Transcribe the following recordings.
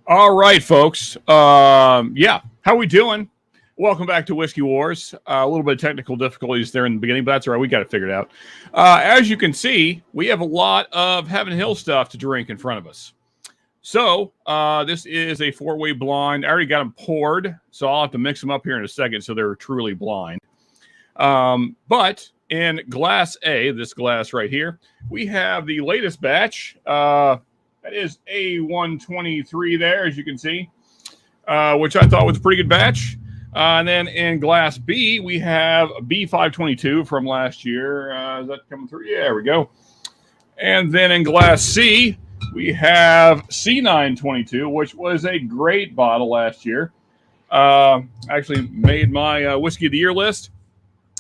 All right, folks. Yeah, how we doing? Welcome back to Whiskey Wars. A little bit of technical difficulties there in the beginning, but that's all right. We got it figured out. As you can see, we have a lot of Heaven Hill stuff to drink in front of us. So this is a four-way blind. I already got them poured, so I'll have to mix them up here in a second so they're truly blind. But in glass A, this glass right here, we have the latest batch. That is A123 there, as you can see, which I thought was a pretty good batch. And then in glass B, we have B522 from last year. Is that coming through? Yeah, there we go. And then in glass C, we have C922, which was a great bottle last year. Actually made my Whiskey of the Year list.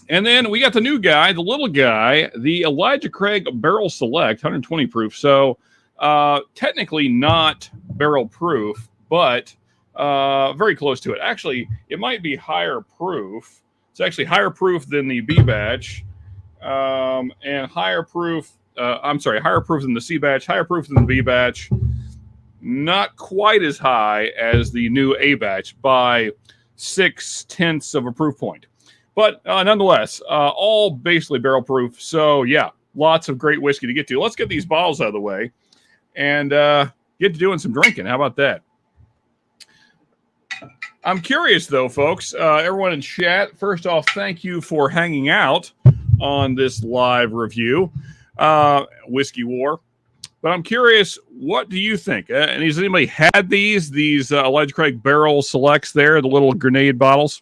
And then we got the new guy, the little guy, the Elijah Craig Barrel Select, 120 proof. So technically not barrel proof, but very close to it. Actually, it might be higher proof. It's actually higher proof than the B batch, and higher proof. Higher proof than the C batch, higher proof than the B batch. Not quite as high as the new A batch by 0.6 of a proof point. But nonetheless, all basically barrel proof. So yeah, lots of great whiskey to get to. Let's get these bottles out of the way and get to doing some drinking. How about that? I'm curious, though, folks. Everyone in chat, first off, thank you for hanging out on this live review, Whiskey War. But I'm curious, what do you think? And has anybody had these Elijah Craig Barrel Selects there, the little grenade bottles?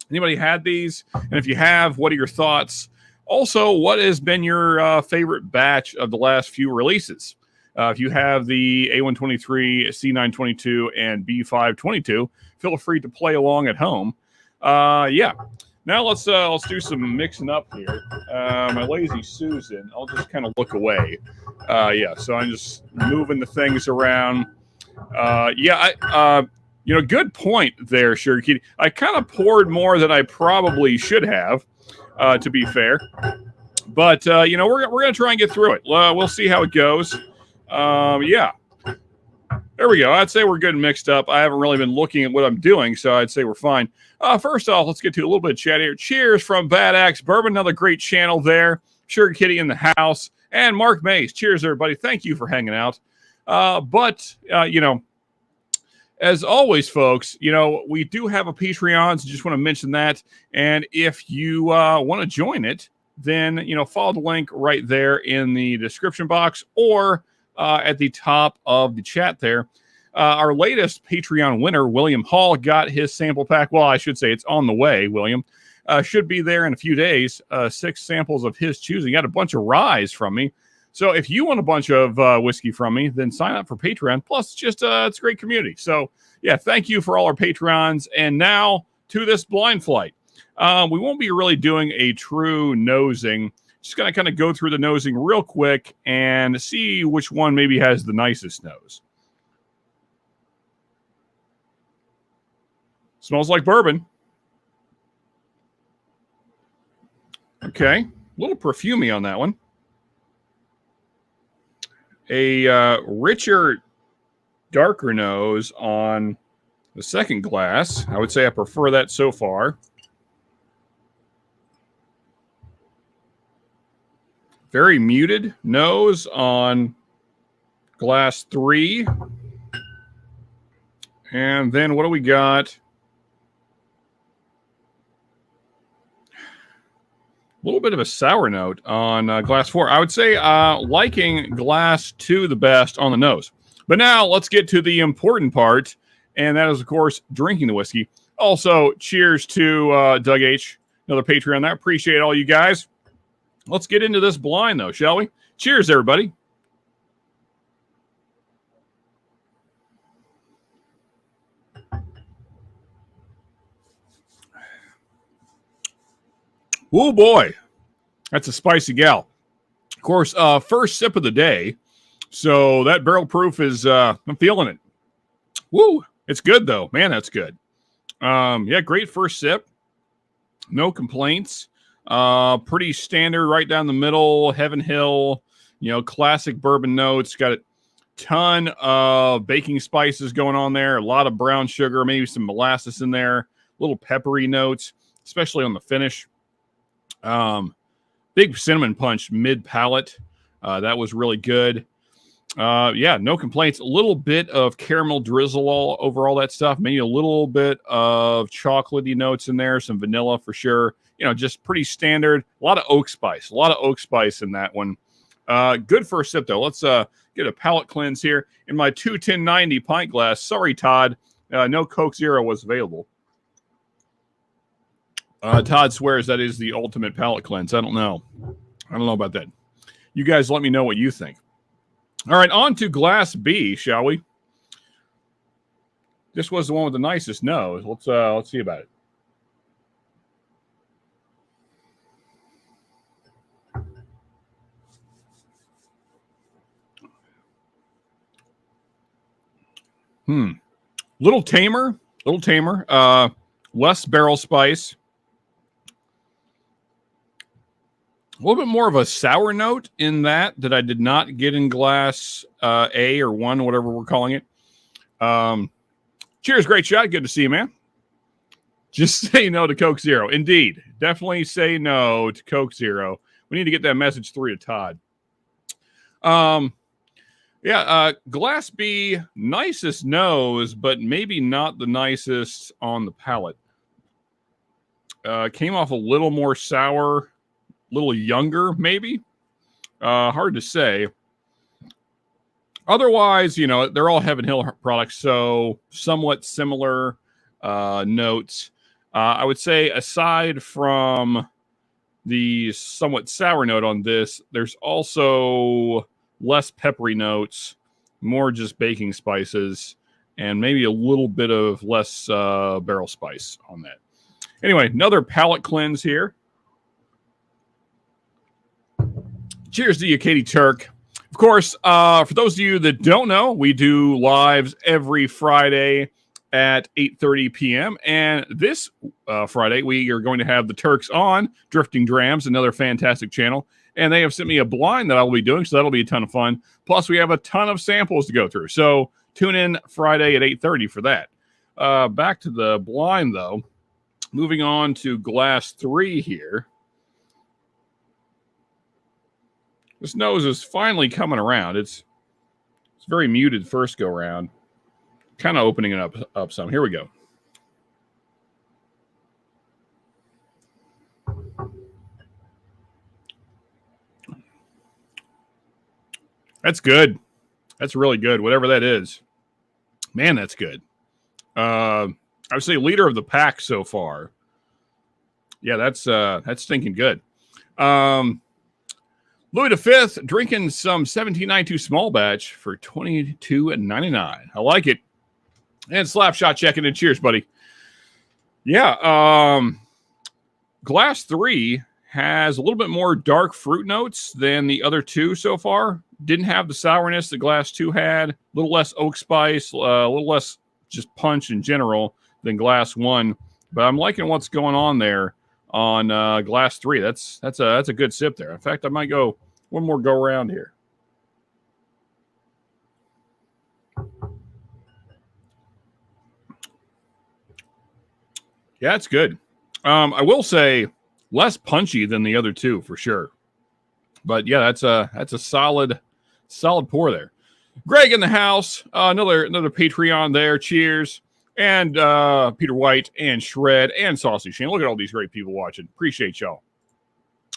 Anybody had these? And if you have, what are your thoughts? Also, what has been your favorite batch of the last few releases? If you have the A123, C922, and B522, feel free to play along at home. Yeah. Now let's do some mixing up here. My lazy Susan, I'll just kind of look away. Yeah, so I'm just moving the things around. Good point there, Sugar Kitty. I kind of poured more than I probably should have, to be fair. But, we're going to try and get through it. We'll see how it goes. Yeah. There we go. I'd say we're good and mixed up. I haven't really been looking at what I'm doing, so I'd say we're fine. First off, let's get to a little bit of chat here. Cheers from Bad Axe Bourbon, another great channel there. Sugar Kitty in the house. And Mark Mays. Cheers, everybody. Thank you for hanging out. As always, folks, we do have a Patreon, so just want to mention that. And if you want to join it, then, follow the link right there in the description box or at the top of the chat there. Our latest Patreon winner, William Hall, got his sample pack. Well, I should say it's on the way, William. Should be there in a few days. 6 samples of his choosing. Got a bunch of ryes from me. So if you want a bunch of whiskey from me, then sign up for Patreon. Plus, it's a great community. So, yeah, thank you for all our Patrons. And now to this blind flight. We won't be really doing a true nosing. Just going to kind of go through the nosing real quick and see which one maybe has the nicest nose. Smells like bourbon. Okay. A little perfumey on that one. A richer, darker nose on the second glass. I would say I prefer that so far. Very muted nose on glass 3. And then what do we got? A little bit of a sour note on glass 4. I would say liking glass 2 the best on the nose. But now let's get to the important part, and that is, of course, drinking the whiskey. Also, cheers to Doug H., another Patreon. I appreciate all you guys. Let's get into this blind, though, shall we? Cheers, everybody. Oh, boy. That's a spicy gal. Of course, first sip of the day. So that barrel proof is, I'm feeling it. Woo. It's good, though. Man, that's good. Yeah, great first sip. No complaints. Pretty standard right down the middle. Heaven Hill, classic bourbon notes. Got it ton of baking spices going on there. A lot of brown sugar, maybe some molasses in there. Little peppery notes, especially on the finish. Big cinnamon punch mid-palate. That was really good. Yeah, no complaints. A little bit of caramel drizzle all over all that stuff. Maybe a little bit of chocolatey notes in there. Some vanilla for sure. You know, just pretty standard. A lot of oak spice. A lot of oak spice in that one. Good first sip, though. Let's get a palate cleanse here. In my 21090 pint glass. Sorry, Todd. No Coke Zero was available. Todd swears that is the ultimate palate cleanse. I don't know. I don't know about that. You guys let me know what you think. All right, on to Glass B, shall we? This was the one with the nicest nose. Let's see about it. Little tamer. Less barrel spice. A little bit more of a sour note in that I did not get in glass A or 1, whatever we're calling it. Cheers, great shot. Good to see you, man. Just say no to Coke Zero. Indeed. Definitely say no to Coke Zero. We need to get that message through to Todd. Glass B, nicest nose, but maybe not the nicest on the palate. Came off a little more sour, a little younger, maybe. Hard to say. Otherwise, you know, they're all Heaven Hill products, so somewhat similar notes. I would say aside from the somewhat sour note on this, there's also less peppery notes, more just baking spices, and maybe a little bit of less barrel spice on that. Anyway, another palate cleanse here. Cheers to you, Katie Turk. Of course, for those of you that don't know, we do lives every Friday at 8:30 p.m. And this Friday, we are going to have the Turks on, Drifting Drams, another fantastic channel. And they have sent me a blind that I will be doing, so that'll be a ton of fun. Plus, we have a ton of samples to go through. So tune in Friday at 8:30 for that. Back to the blind, though. Moving on to Glass 3 here. This nose is finally coming around. It's very muted first go around. Kind of opening it up some. Here we go. That's good. That's really good. Whatever that is. Man, that's good. I would say leader of the pack so far. Yeah, that's stinking good. Louis V drinking some 1792 small batch for $22.99. I like it. And Slapshot checking in. Cheers, buddy. Yeah, Glass 3 has a little bit more dark fruit notes than the other two so far. Didn't have the sourness that Glass 2 had. A little less oak spice, a little less just punch in general than Glass 1. But I'm liking what's going on there on Glass 3. That's a good sip there. In fact, I might go one more go around here. Yeah, it's good. I will say less punchy than the other two for sure. But yeah, that's a solid pour there. Greg in the house, another Patreon there. Cheers. And Peter White and Shred and Saucy Shane. Look at all these great people watching. Appreciate y'all.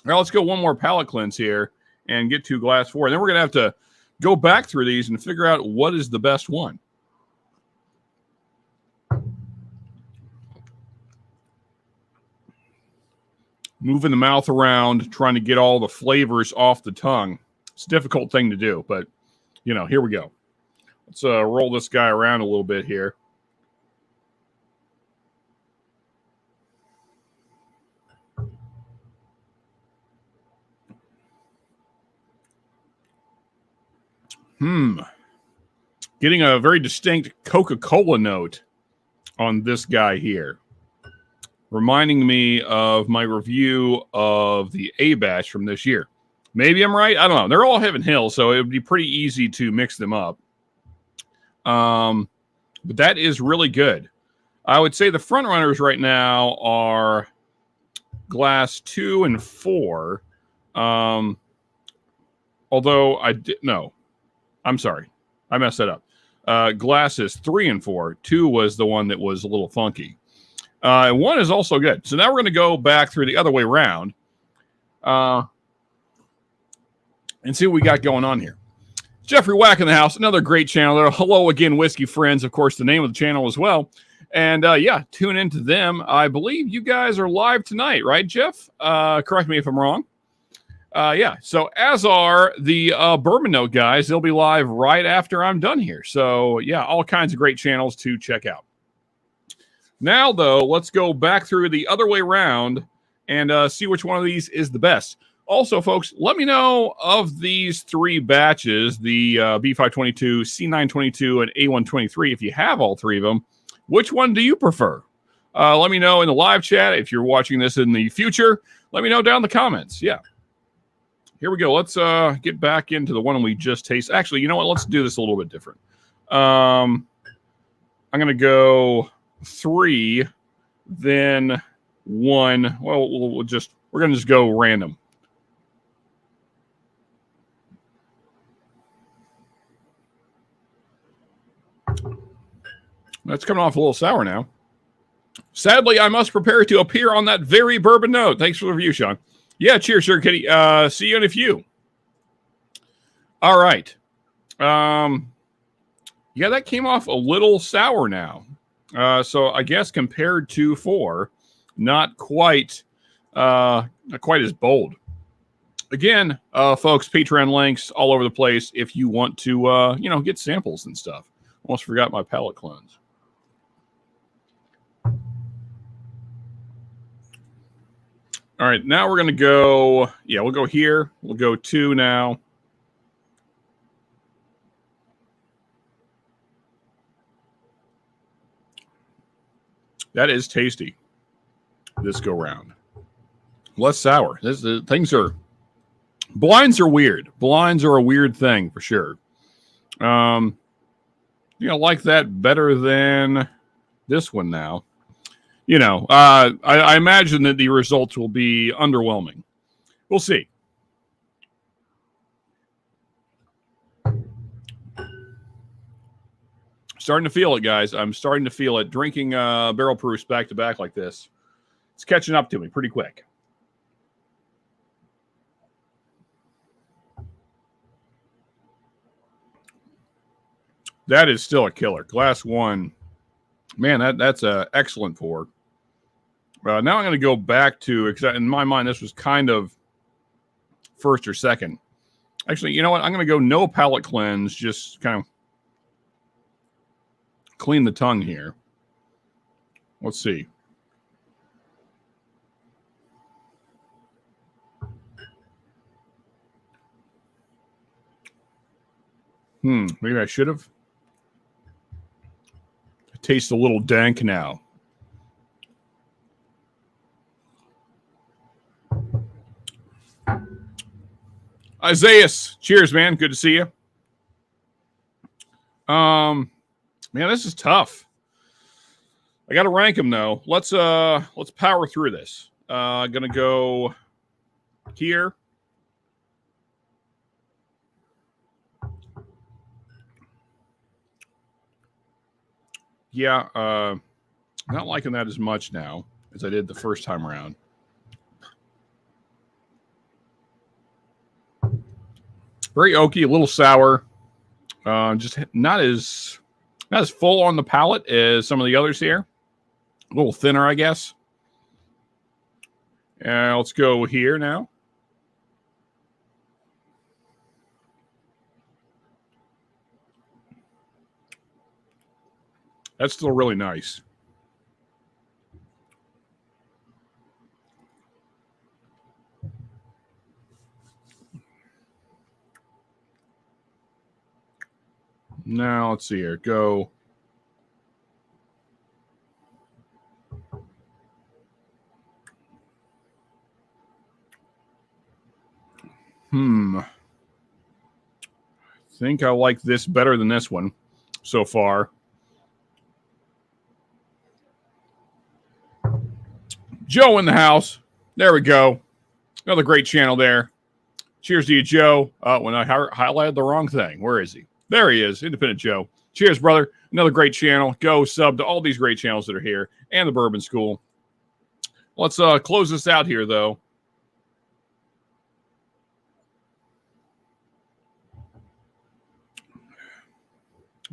Now let's go one more palate cleanse here and get to Glass 4. And then we're going to have to go back through these and figure out what is the best one. Moving the mouth around, trying to get all the flavors off the tongue. It's a difficult thing to do, but, you know, here we go. Let's roll this guy around a little bit here. Getting a very distinct Coca-Cola note on this guy here. Reminding me of my review of the A batch from this year. Maybe I'm right. I don't know. They're all Heaven Hill, so it would be pretty easy to mix them up. But that is really good. I would say the front runners right now are glass 2 and 4. Although I'm sorry, I messed that up. Glasses 3 and 4. 2 was the one that was a little funky. And 1 is also good. So now we're going to go back through the other way around and see what we got going on here. Jeffrey Wack in the house, another great channel there. Hello again, Whiskey Friends, of course, the name of the channel as well. And yeah, tune into them. I believe you guys are live tonight, right, Jeff? Correct me if I'm wrong. Yeah, so as are the Bourbon Note guys, they'll be live right after I'm done here. So yeah, all kinds of great channels to check out. Now, though, let's go back through the other way around and see which one of these is the best. Also, folks, let me know of these 3 batches, the B522, C922, and A123, if you have all 3 of them, which one do you prefer? Let me know in the live chat. If you're watching this in the future, let me know down in the comments. Yeah. Here we go. Let's get back into the one we just tasted. Actually, you know what? Let's do this a little bit different. I'm going to go 3, then 1. Well, we're going to just go random. That's coming off a little sour now. Sadly, I must prepare to appear on that very bourbon note. Thanks for the review, Sean. Yeah, cheers, Sir Kitty. See you in a few. All right. Yeah, that came off a little sour now. So I guess compared to 4, not quite as bold. Again, folks, Patreon links all over the place if you want to, get samples and stuff. Almost forgot my palate cleanse. All right, now we're going to go, we'll go here. We'll go 2 now. That is tasty this go round. Less sour. Blinds are weird. Blinds are a weird thing for sure. Like that better than this one now. I imagine that the results will be underwhelming. We'll see. Starting to feel it, guys. I'm starting to feel it. Drinking barrel proofs back to back like this, it's catching up to me pretty quick. That is still a killer. Glass 1. Man, that's an excellent pour. Now I'm going to go back to, in my mind, this was kind of first or second. Actually, you know what? I'm going to go no palate cleanse, just kind of clean the tongue here. Let's see. Maybe I should have. It tastes a little dank now. Isaiah, cheers, man. Good to see you. Man, this is tough. I got to rank them though. Let's power through this. Gonna go here. Yeah, not liking that as much now as I did the first time around. Very oaky, a little sour. Just not as full on the palate as some of the others here. A little thinner, I guess. Let's go here now. That's still really nice. Now, let's see here. Go. I think I like this better than this one. so far. Joe in the house. There we go. Another great channel there. Cheers to you, Joe. When I highlighted the wrong thing. Where is he? There he is. Independent Joe. Cheers, brother. Another great channel. Go sub to all these great channels that are here and the Bourbon School. Let's close this out here, though.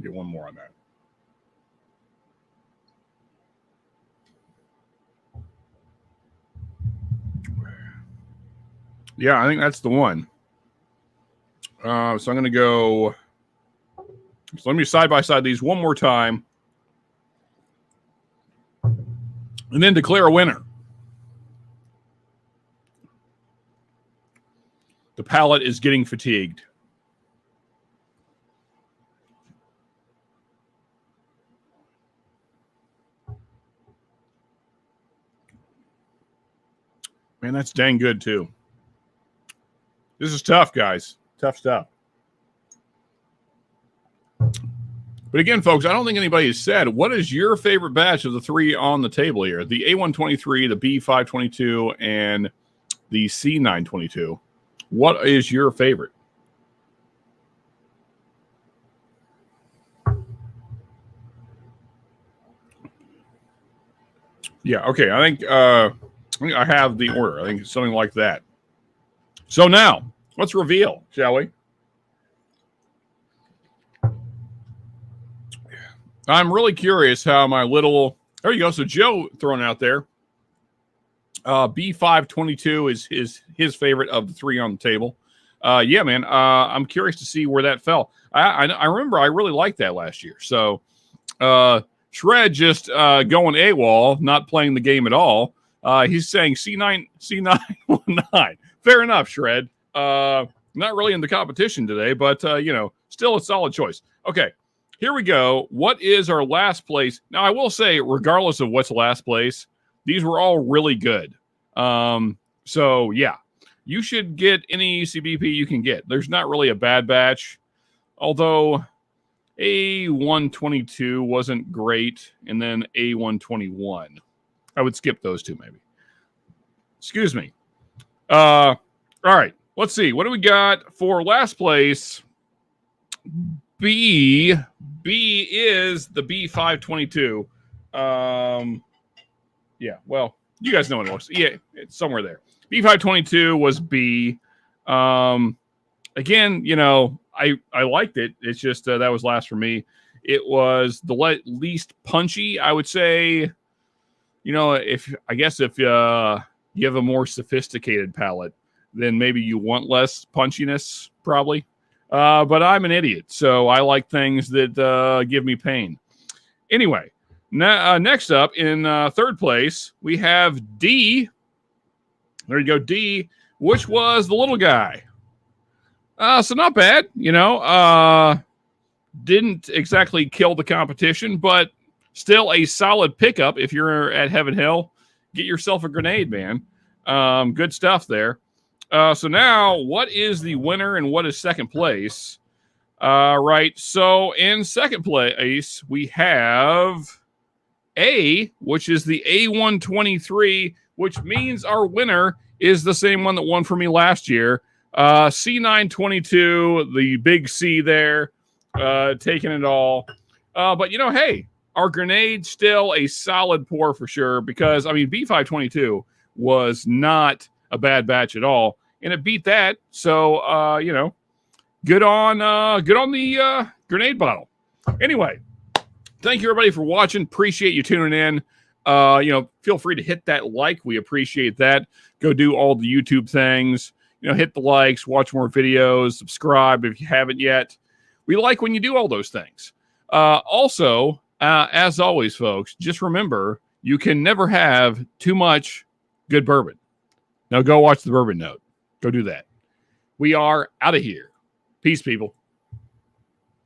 Get one more on that. Yeah, I think that's the one. So I'm going to go. So let me side by side these one more time. And then declare a winner. The palate is getting fatigued. Man, that's dang good, too. This is tough, guys. Tough stuff. But again, folks, I don't think anybody has said, what is your favorite batch of the three on the table here? The A123, the B522, and the C922. What is your favorite? Yeah, okay. I think I have the order. I think it's something like that. So now, let's reveal, shall we? I'm really curious how my little... There you go. So Joe throwing out there. B522 is his favorite of the three on the table. Yeah, man. I'm curious to see where that fell. I remember I really liked that last year. So Shred just going AWOL, not playing the game at all. He's saying C919. Fair enough, Shred. Not really in the competition today, but, still a solid choice. Okay, here we go. What is our last place? Now, I will say, regardless of what's last place, these were all really good. So, yeah, you should get any ECBP you can get. There's not really a bad batch, although A122 wasn't great, and then A121. I would skip those two, maybe. Excuse me. All right, let's see. What do we got for last place? B is the B522. Yeah, well, you guys know what it looks like. Yeah, it's somewhere there. B522 was B. Again, I liked it. It's just that was last for me. It was the least punchy, I would say. If you have a more sophisticated palate, then maybe you want less punchiness, probably. But I'm an idiot, so I like things that give me pain. Anyway, next up in third place, we have D. There you go, D, which was the little guy. So not bad, didn't exactly kill the competition, but still a solid pickup if you're at Heaven Hill. Get yourself a grenade, man. Good stuff there. So now, what is the winner and what is second place? Right, so in second place, we have A, which is the A123, which means our winner is the same one that won for me last year. C922, the big C there, taking it all. But, hey, our grenade still a solid pour for sure because, B522 was not a bad batch at all, and it beat that. So, good on the grenade bottle. Anyway, thank you everybody for watching. Appreciate you tuning in. Feel free to hit that like. We appreciate that. Go do all the YouTube things. Hit the likes, watch more videos, subscribe if you haven't yet. We like when you do all those things. Also, as always, folks, just remember you can never have too much good bourbon. Now go watch the Bourbon Note. Go do that. We are out of here. Peace, people.